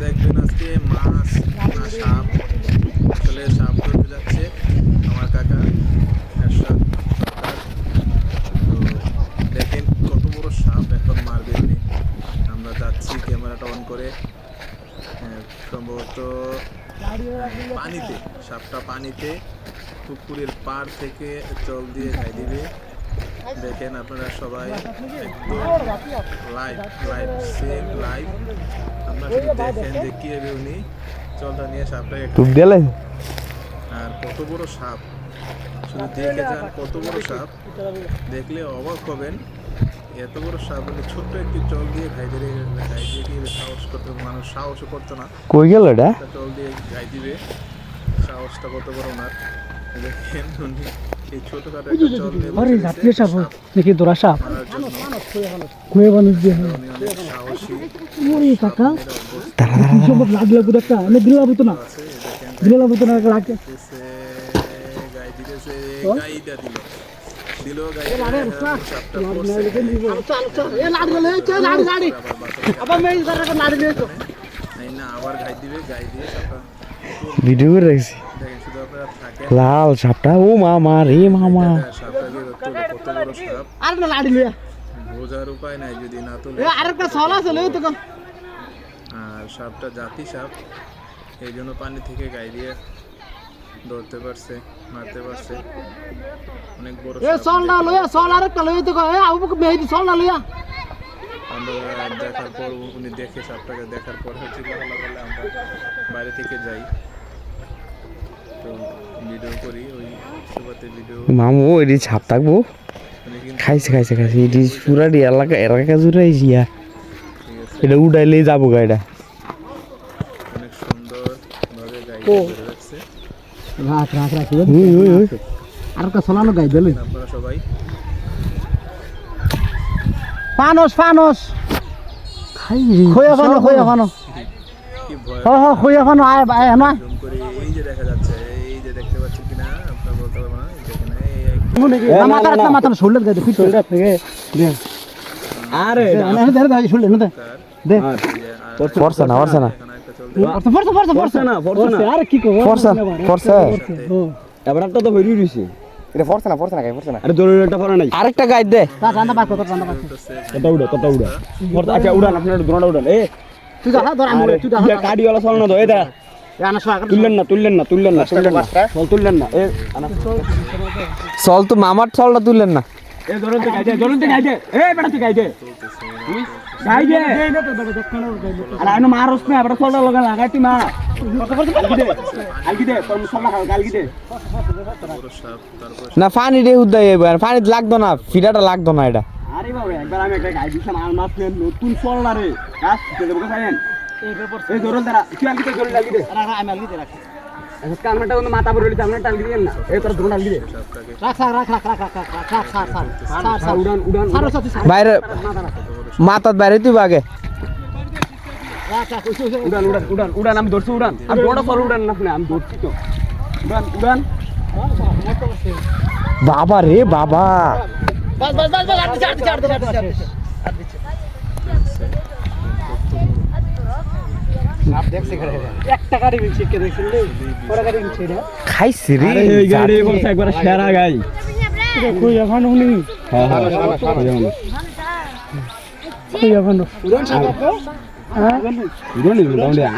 দেখবেন আজকে মাছ না সাপ, আসলে সাপ ধরতে যাচ্ছে আমার কাকা এরশাদ সরকার। তো দেখেন কত বড় সাপ এখন মারবে উনি। আমরা যাচ্ছি ক্যামেরাটা অন করে, সম্ভবত পানিতে, সাপটা পানিতে পুকুরের পাড় থেকে জল দিয়ে খাই দিবে। দেখেন আপনারা সবাই একদম লাইভ লাইভ সেম লাইভ, আপনারা শুধু দেখেন যে কীভাবে উনি জলটা নিয়ে সাপটাকে খায়। আর কত বড় সাপ, শুধু দেখে যান কত বড় সাপ, দেখলে অবাক হবেন। এত বড় সাপ উনি ছোট্ট একটি জল দিয়ে খাই দিয়ে কীভাবে সাহস করতে, মানুষ সাহসও করতো না। কই গেল এটা? জল দিয়ে খাই দিবে, সাহসটা কত বড় ওনার। দেখেন উনি এই ছোটখাটো একটা জল দিয়ে আরে জাতীয় সাপ নাকি দোরা সাপ মারার জন্য কয়ে মানুষ দিয়ে উনি অনেক সাহসী। ওরে কাকা দাঁড়া দাঁড়া কি সব লাগলে পুরো একটা আমি দিলা হতো না আছে দেখেন দিলা হতো না লাগে গাই দিতেছে, গাইটা দিল সাপটা পড়ছে। এ লাড়ি গেলে এই লাড়ি লাড়ি আবার মেই জায়গা লাড়ি নিয়েছো এই না আবার গাই দিবে, গাই দিয়ে সাপটা ভিডিও করে রাখছি। দেখেন শুধু আপনারা থাকেন। লাল সাপটা, ও মামা রে মামা। সাপটাকে তুলে কত বড় সাপ, আর না লাড়ি লইয়া বোঝার উপায় নাই যদি না তুলে। এ আরেকটা ছলা চলে তো আর সাপটা জাতি সাপ, এই জন্য পানি থেকে গাই দিয়ে ধরতে পারছে, মারতে পারছে। অনেক বড় এ সাপ। ছলটা লইয়া ছল আরেকটা লইয়া তো এ আবুকে মেহেদি ছলটা লইয়া আমরা দেখার পর উনি দেখে সাপটাকে দেখার পর হচ্ছে বলে আমরা বাইরে থেকে যাই, তো ভিডিও করি, ওই সুবাতে ভিডিও। মামু এটি ছাপ থাকবো, খাইছে খাইছে খাইছে এটি পুরাটি এলাকা এলাকা জুড়াইছি। ঠিক আছে, এটা উঠাইলেই যাবো গাড়িটা। অনেক সুন্দর ভাবে গাই ধরে রাখছে। রাখ রাখ রাখ ওই ওই ওই আরেকটা ছলানো গাই দিলে আপনারা সবাই পানস পানস খাই খইয়া ফানো খইয়া ফানো কি ভয় হ হ খইয়া ফানো আয় আয় না জুম করে এই যে দেখা যাচ্ছে, এই যে দেখতে পাচ্ছেন কিনা আপনারা বলতে পারবেন না, দেখেন এই মাথা মাথা শুনলেন গাই ফিট শুনলেন আপনাকে আরে ধরে ধরে শুনলেন না দে ফরসা না ফরসা না ফরসা ফরসা ফরসা না ফরসা আরে কি কো ফরসা ফরসা এবারটা তো হইরি রইছে এটা ফরসা না ফরসা না গাই ফরসা না। আরে দৌড়টা পড়া নাই আরেকটা গাইড দে। রান্দা পাকো তো রান্দা পাকো কত উড়া ফরসা আচ্ছা উড়ান আপনারা দৌড়টা উড়ান এ তুই যা ধর আমি তুই যা গাড়ি वाला চল না তো এ দা আনা সোয়া তুললেন না চল তুললেন না এ আনা চল তো মামার চলটা তুললেন না। এ ধরুন তো গাইদে এ বেটা তুই গাইদে আরে আনো মারস না বেটা চলটা লগা লাগাইতি মা আলগি দে তোর মুসল্লা গালগি দে বড় সাপ। তারপর না পানি রে উদ্দাই এবার পানি লাগতো না, ফিডাটা লাগতো না এটা। আরে বাবা একবার আমি একটা গাই দিছিলাম আর মাছ নিয়ে নতুন চললা রে গাছ দেব কে জানেন এই ধরুন তারা তুই আলগি দে জল লাগি দে আমি আলগি দে রাখ আচ্ছা কামনাটা কোনো মাথা পড়ে দিতে আমরা টালগি দেন না এই তোর ধরুন আলগি দে সাপটাকে রাখ উড়ান সারো সাথে বাইরে মাথার বাইরে তুই আগে উড়ান আমি ধরছি উড়ান আমি বড় পর উড়ান না আপনি আমি ধরছি তো উড়ান বাবা রে বাবা। বাস বাস বাস বাস আট आप देख से करे एक টাকা রে বিনছে কে দেখছেন রে বড় গাড়ি বিনছে রে খাইছি রে এই গাড়ি বলছে একবার সেরা গাই কই এখন উনি হ্যাঁ কই এখন উড়ন সাপ হ্যাঁ উড়ান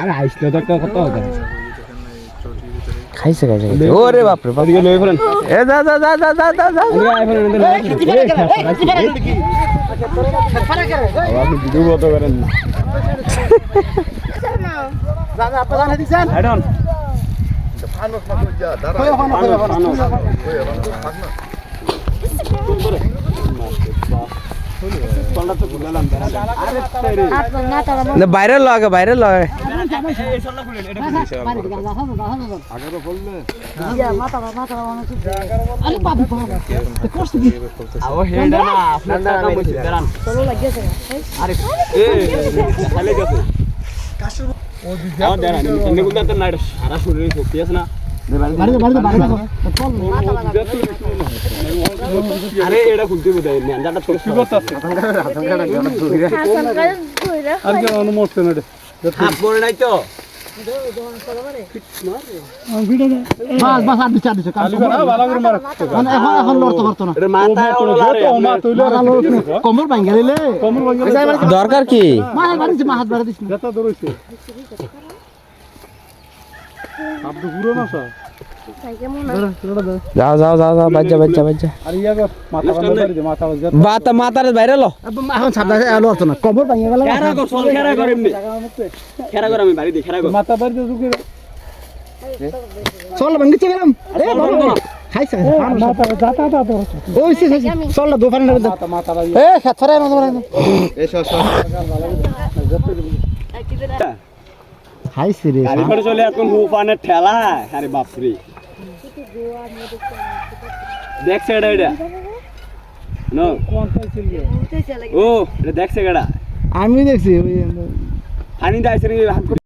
আর আইসলে তো একটা কত হবে খাইছে খাইছে ওরে বাপ রে বাপ। এদিকে লই ফেলেন এ যা যা যা যা যা যা যা। আপনি ভিডিও কত করেন না দাদা আপনি জানা দিছেন আইডন কই এখন না বাইরে লাগে বাইরে লাগে। সারা শরীরে শক্তি আছে না আরে এটা খুলতে বোধ হয় আর কি অনুমোদন হাফ পড়ে নাই তো বাস বাস আর দিছে মানে এখন লড়তে পারতো না এটা মাথায় কমর ভাঙ গেলে দরকার কি মাহাত বাড়িছে মাহাত বাড়ি দিছ না যাও যাও যাও যাও বাজ্জা বাজ্জা বাজ্জা বাতা মাতার বাইরে লো এখন ছাড় দাও লড়তো না কমর ভাঙ গেল খেরা কর চল খেরা কর এমনি খেরা কর আমি বাড়ি দে খেরা কর মাথা বাড়ি ঢুকে চল ভাঙিছে গেলাম আরে বাবা খাইছে মাথা যাতা যাতা ওই সে চল না দোকানে না মাথা বাড়ি এ খেছরে মাথা বাড়ি এসো এসো খাইছে রে গাড়ি করে চলে এখন হুফানের ঠেলা আরে বাপ রে দেখছে এটা নো ও এটা দেখছে গড়া আমি দেখছি পানি দাইছে রে হাত